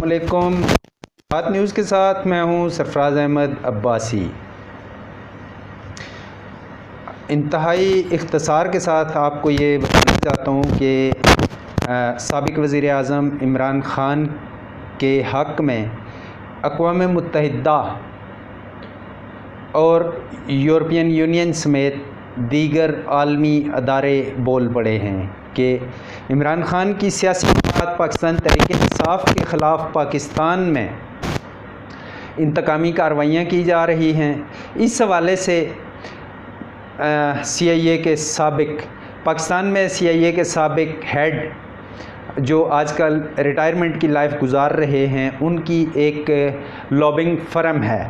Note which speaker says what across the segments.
Speaker 1: السلام علیکم۔ بات نیوز کے ساتھ میں ہوں سرفراز احمد عباسی۔ انتہائی اختصار کے ساتھ آپ کو یہ بتانا چاہتا ہوں کہ سابق وزیر اعظم عمران خان کے حق میں اقوام متحدہ اور یورپین یونین سمیت دیگر عالمی ادارے بول پڑے ہیں کہ عمران خان کی سیاسی جماعت پاکستان تحریک انصاف کے خلاف پاکستان میں انتقامی کارروائیاں کی جا رہی ہیں۔ اس حوالے سے پاکستان میں سی آئی اے کے سابق ہیڈ جو آج کل ریٹائرمنٹ کی لائف گزار رہے ہیں، ان کی ایک لابنگ فرم ہے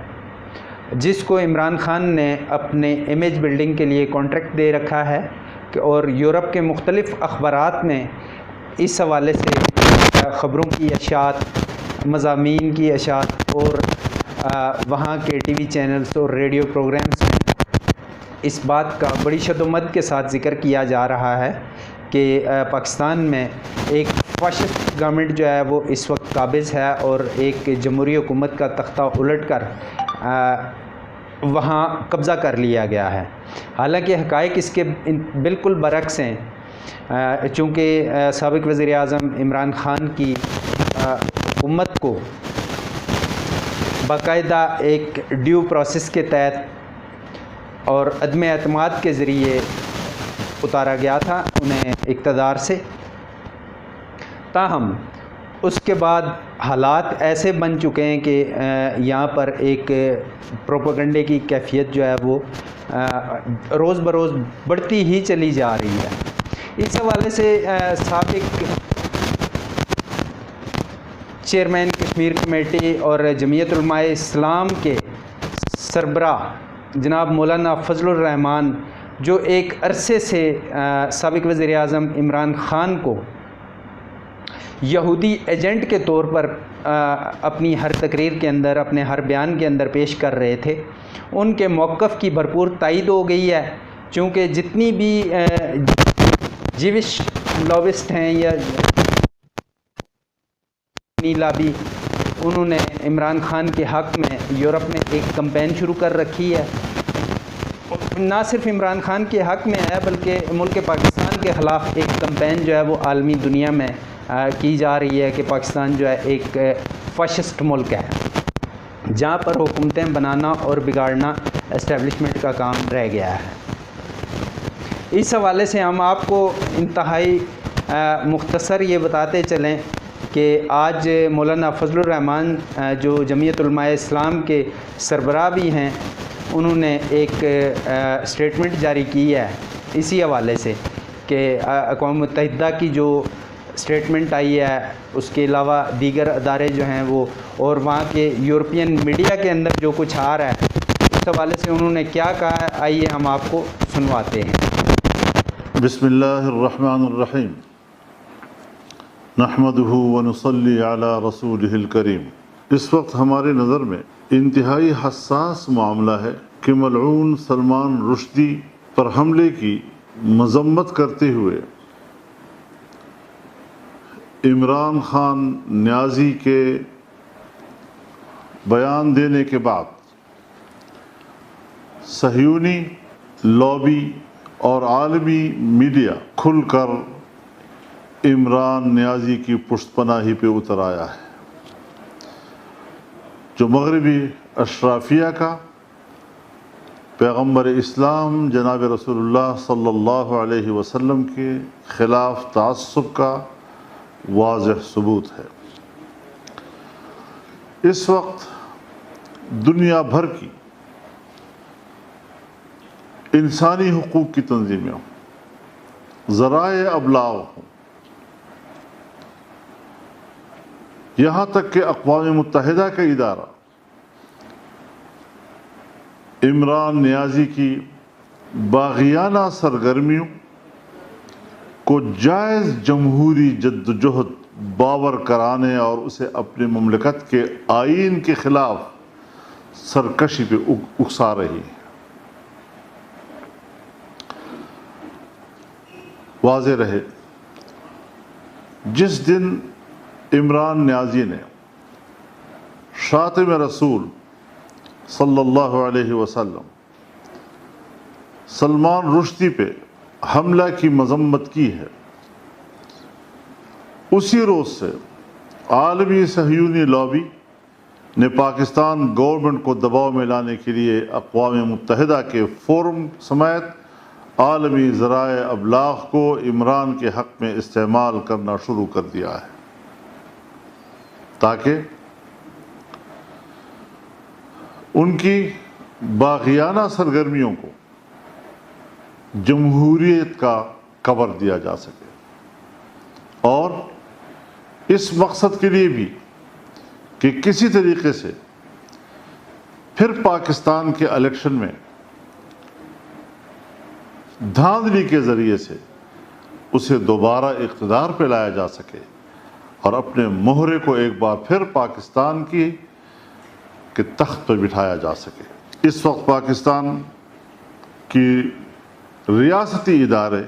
Speaker 1: جس کو عمران خان نے اپنے امیج بلڈنگ کے لیے کانٹریکٹ دے رکھا ہے، اور یورپ کے مختلف اخبارات میں اس حوالے سے خبروں کی اشاعت، مضامین کی اشاعت اور وہاں کے ٹی وی چینلز اور ریڈیو پروگرامز میں اس بات کا بڑی شد و مد کے ساتھ ذکر کیا جا رہا ہے کہ پاکستان میں ایک فاشسٹ گورنمنٹ جو ہے وہ اس وقت قابض ہے اور ایک جمہوری حکومت کا تختہ الٹ کر وہاں قبضہ کر لیا گیا ہے۔ حالانکہ حقائق اس کے بالکل برعکس ہیں، چونکہ سابق وزیر اعظم عمران خان کی حکومت کو باقاعدہ ایک ڈیو پروسیس کے تحت اور عدم اعتماد کے ذریعے اتارا گیا تھا انہیں اقتدار سے۔ تاہم اس کے بعد حالات ایسے بن چکے ہیں کہ یہاں پر ایک پروپیگنڈے کی کیفیت جو ہے وہ روز بروز بڑھتی ہی چلی جا رہی ہے۔ اس حوالے سے سابق چیئرمین کشمیر کمیٹی اور جمعیت علماء اسلام کے سربراہ جناب مولانا فضل الرحمان، جو ایک عرصے سے سابق وزیر اعظم عمران خان کو یہودی ایجنٹ کے طور پر اپنی ہر تقریر کے اندر، اپنے ہر بیان کے اندر پیش کر رہے تھے، ان کے موقف کی بھرپور تائید ہو گئی ہے، چونکہ جتنی بھی جیوش لابسٹ ہیں یا لابی، انہوں نے عمران خان کے حق میں یورپ میں ایک کمپین شروع کر رکھی ہے۔ نہ صرف عمران خان کے حق میں ہے بلکہ ملک پاکستان کے خلاف ایک کمپین جو ہے وہ عالمی دنیا میں کی جا رہی ہے کہ پاکستان جو ہے ایک فاشسٹ ملک ہے جہاں پر حکومتیں بنانا اور بگاڑنا اسٹیبلشمنٹ کا کام رہ گیا ہے۔ اس حوالے سے ہم آپ کو انتہائی مختصر یہ بتاتے چلیں کہ آج مولانا فضل الرحمان جو جمعیت علماء اسلام کے سربراہ بھی ہیں، انہوں نے ایک اسٹیٹمنٹ جاری کی ہے اسی حوالے سے کہ اقوام متحدہ کی جو اسٹیٹمنٹ آئی ہے، اس کے علاوہ دیگر ادارے جو ہیں وہ اور وہاں کے یورپین میڈیا کے اندر جو کچھ آ رہا ہے، اس حوالے سے انہوں نے کیا کہا ہے، آئیے ہم آپ کو سنواتے ہیں۔
Speaker 2: بسم اللہ الرحمن الرحیم، نحمدہ ونصلی علی رسولہ الکریم۔ اس وقت ہمارے نظر میں انتہائی حساس معاملہ ہے کہ ملعون سلمان رشدی پر حملے کی مذمت کرتے ہوئے عمران خان نیازی کے بیان دینے کے بعد صہیونی لابی اور عالمی میڈیا کھل کر عمران نیازی کی پشت پناہی پہ اتر آیا ہے، جو مغربی اشرافیہ کا، پیغمبر اسلام جناب رسول اللہ صلی اللہ علیہ وسلم کے خلاف تعصب کا واضح ثبوت ہے۔ اس وقت دنیا بھر کی انسانی حقوق کی تنظیمیں ہوں، ذرائع ابلاغ ہوں، یہاں تک کہ اقوام متحدہ کا ادارہ عمران نیازی کی باغیانہ سرگرمیوں کو جائز جمہوری جدوجہد باور کرانے اور اسے اپنی مملکت کے آئین کے خلاف سرکشی پہ اکسا رہی ہے۔ واضح رہے، جس دن عمران نیازی نے شاتم رسول صلی اللہ علیہ وسلم سلمان رشدی پہ حملہ کی مذمت کی ہے، اسی روز سے عالمی صہیونی لابی نے پاکستان گورنمنٹ کو دباؤ میں لانے کے لیے اقوام متحدہ کے فورم سمیت عالمی ذرائع ابلاغ کو عمران کے حق میں استعمال کرنا شروع کر دیا ہے، تاکہ ان کی باغیانہ سرگرمیوں کو جمہوریت کا کور دیا جا سکے، اور اس مقصد کے لیے بھی کہ کسی طریقے سے پھر پاکستان کے الیکشن میں دھاندلی کے ذریعے سے اسے دوبارہ اقتدار پہ لایا جا سکے اور اپنے مہرے کو ایک بار پھر پاکستان کے تخت پہ بٹھایا جا سکے۔ اس وقت پاکستان کی ریاستی ادارے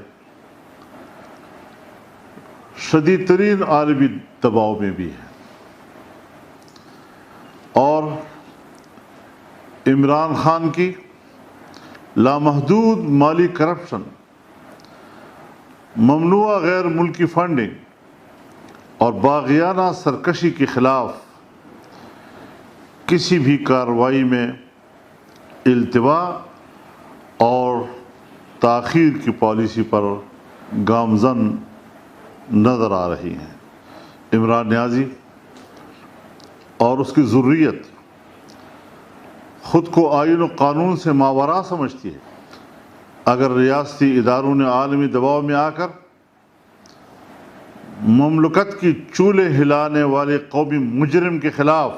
Speaker 2: شدید ترین عالمی دباؤ میں بھی ہیں، اور عمران خان کی لامحدود مالی کرپشن، ممنوع غیر ملکی فنڈنگ اور باغیانہ سرکشی کے خلاف کسی بھی کارروائی میں التوا اور تاخیر کی پالیسی پر گامزن نظر آ رہی ہیں۔ عمران نیازی اور اس کی ذریت خود کو آئین و قانون سے ماوراء سمجھتی ہے۔ اگر ریاستی اداروں نے عالمی دباؤ میں آ کر مملکت کی چولے ہلانے والے قومی مجرم کے خلاف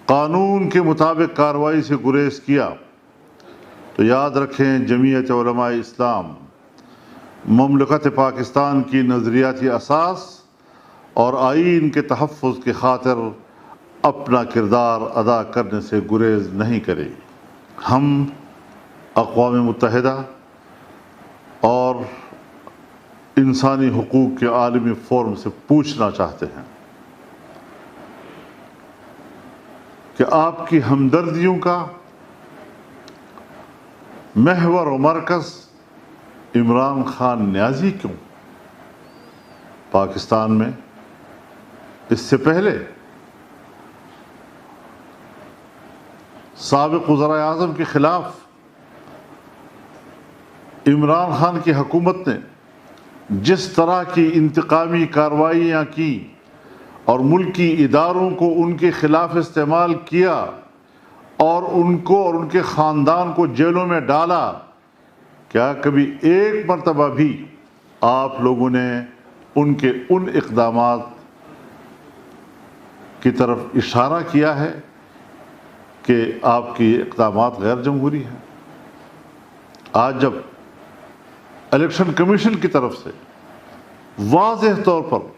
Speaker 2: قانون کے مطابق کارروائی سے گریز کیا تو یاد رکھیں جمعیت علماء اسلام مملکت پاکستان کی نظریاتی اساس اور آئین کے تحفظ کی خاطر اپنا کردار ادا کرنے سے گریز نہیں کرے گی۔ ہم اقوام متحدہ اور انسانی حقوق کے عالمی فورم سے پوچھنا چاہتے ہیں کہ آپ کی ہمدردیوں کا محور و مرکز عمران خان نیازی کیوں؟ پاکستان میں اس سے پہلے سابق وزراء اعظم کے خلاف عمران خان کی حکومت نے جس طرح کی انتقامی کارروائیاں کی اور ملکی اداروں کو ان کے خلاف استعمال کیا اور ان کو اور ان کے خاندان کو جیلوں میں ڈالا، کیا کبھی ایک مرتبہ بھی آپ لوگوں نے ان کے ان اقدامات کی طرف اشارہ کیا ہے کہ آپ کی اقدامات غیر جمہوری ہیں؟ آج جب الیکشن کمیشن کی طرف سے واضح طور پر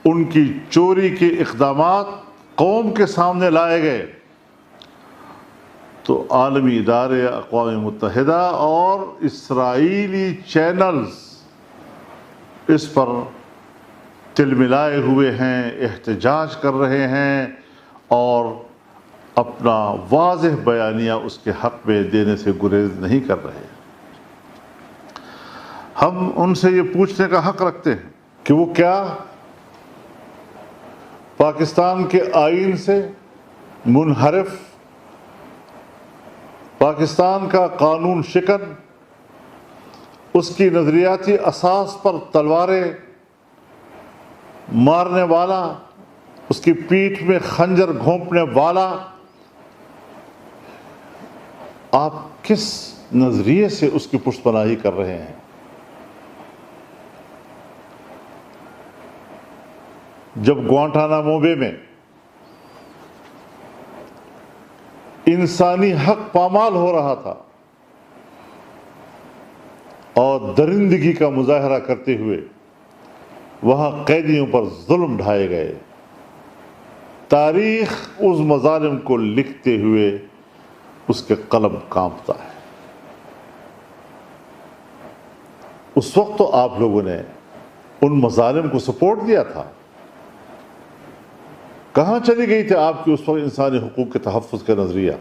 Speaker 2: ان کی چوری کے اقدامات قوم کے سامنے لائے گئے تو عالمی ادارے، اقوام متحدہ اور اسرائیلی چینلز اس پر تلملائے ہوئے ہیں، احتجاج کر رہے ہیں اور اپنا واضح بیانیہ اس کے حق میں دینے سے گریز نہیں کر رہے۔ ہم ان سے یہ پوچھنے کا حق رکھتے ہیں کہ وہ کیا پاکستان کے آئین سے منحرف، پاکستان کا قانون شکن، اس کی نظریاتی اساس پر تلواریں مارنے والا، اس کی پیٹھ میں خنجر گھونپنے والا، آپ کس نظریے سے اس کی پشت پناہی کر رہے ہیں؟ جب گوانٹانامو بے میں انسانی حق پامال ہو رہا تھا اور درندگی کا مظاہرہ کرتے ہوئے وہاں قیدیوں پر ظلم ڈھائے گئے، تاریخ اس مظالم کو لکھتے ہوئے اس کے قلم کانپتا ہے۔ اس وقت تو آپ لوگوں نے ان مظالم کو سپورٹ دیا تھا، کہاں چلی گئی تھی آپ کی اس وقت انسانی حقوق کے تحفظ کا نظریہ؟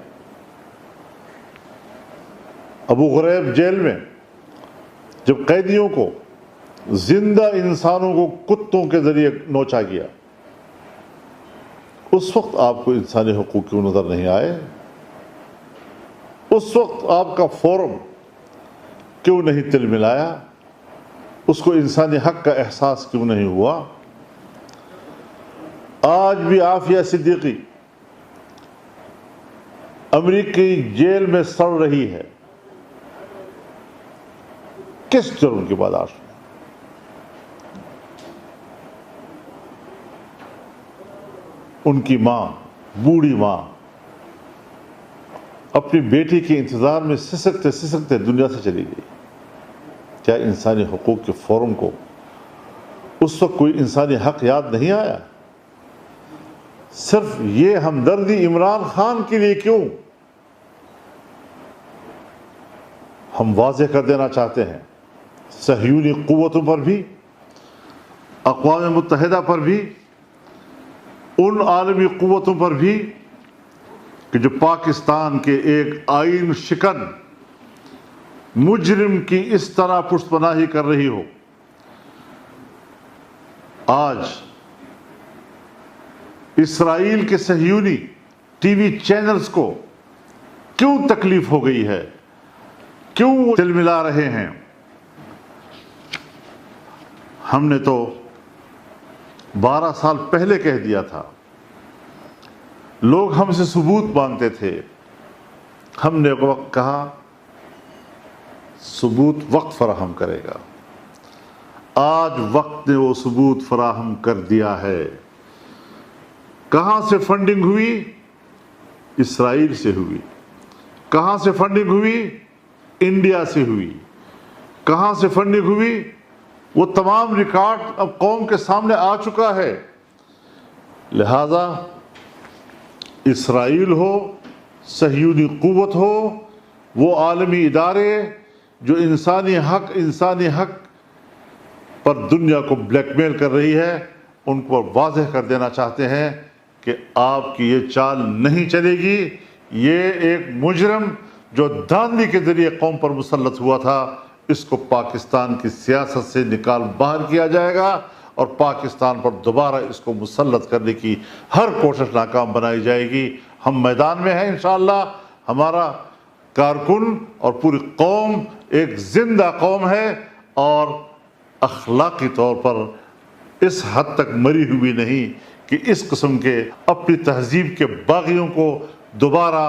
Speaker 2: ابو غریب جیل میں جب قیدیوں کو زندہ انسانوں کو کتوں کے ذریعے نوچا گیا، اس وقت آپ کو انسانی حقوق کیوں نظر نہیں آئے؟ اس وقت آپ کا فورم کیوں نہیں تل ملایا؟ اس کو انسانی حق کا احساس کیوں نہیں ہوا؟ آج بھی عافیہ صدیقی امریکی جیل میں سڑ رہی ہے، کس جرم کی برداشت میں؟ ان کی ماں، بوڑھی ماں، اپنی بیٹی کے انتظار میں سسکتے سسکتے دنیا سے چلی گئی۔ کیا انسانی حقوق کے فورم کو اس وقت کوئی انسانی حق یاد نہیں آیا؟ صرف یہ ہمدردی عمران خان کے لیے کیوں؟ ہم واضح کر دینا چاہتے ہیں، صہیونی قوتوں پر بھی، اقوام متحدہ پر بھی، ان عالمی قوتوں پر بھی کہ جو پاکستان کے ایک آئین شکن مجرم کی اس طرح پشت پناہی کر رہی ہو، آج اسرائیل کے صہیونی ٹی وی چینلز کو کیوں تکلیف ہو گئی ہے، کیوں وہ تل ملا رہے ہیں؟ ہم نے تو 12 سال پہلے کہہ دیا تھا، لوگ ہم سے ثبوت مانگتے تھے، ہم نے وقت کہا ثبوت وقت فراہم کرے گا۔ آج وقت نے وہ ثبوت فراہم کر دیا ہے۔ کہاں سے فنڈنگ ہوئی؟ اسرائیل سے ہوئی۔ کہاں سے فنڈنگ ہوئی؟ انڈیا سے ہوئی۔ کہاں سے فنڈنگ ہوئی؟ وہ تمام ریکارڈ اب قوم کے سامنے آ چکا ہے۔ لہذا اسرائیل ہو، صہیونی قوت ہو، وہ عالمی ادارے جو انسانی حق پر دنیا کو بلیک میل کر رہی ہے، ان کو واضح کر دینا چاہتے ہیں کہ آپ کی یہ چال نہیں چلے گی۔ یہ ایک مجرم جو دھاندلی کے ذریعے قوم پر مسلط ہوا تھا، اس کو پاکستان کی سیاست سے نکال باہر کیا جائے گا، اور پاکستان پر دوبارہ اس کو مسلط کرنے کی ہر کوشش ناکام بنائی جائے گی۔ ہم میدان میں ہیں انشاءاللہ۔ ہمارا کارکن اور پوری قوم ایک زندہ قوم ہے، اور اخلاقی طور پر اس حد تک مری ہوئی نہیں کہ اس قسم کے اپنی تہذیب کے باغیوں کو دوبارہ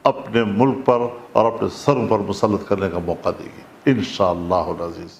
Speaker 2: اپنے ملک پر اور اپنے سروں پر مسلط کرنے کا موقع دے گی انشاءاللہ العزیز۔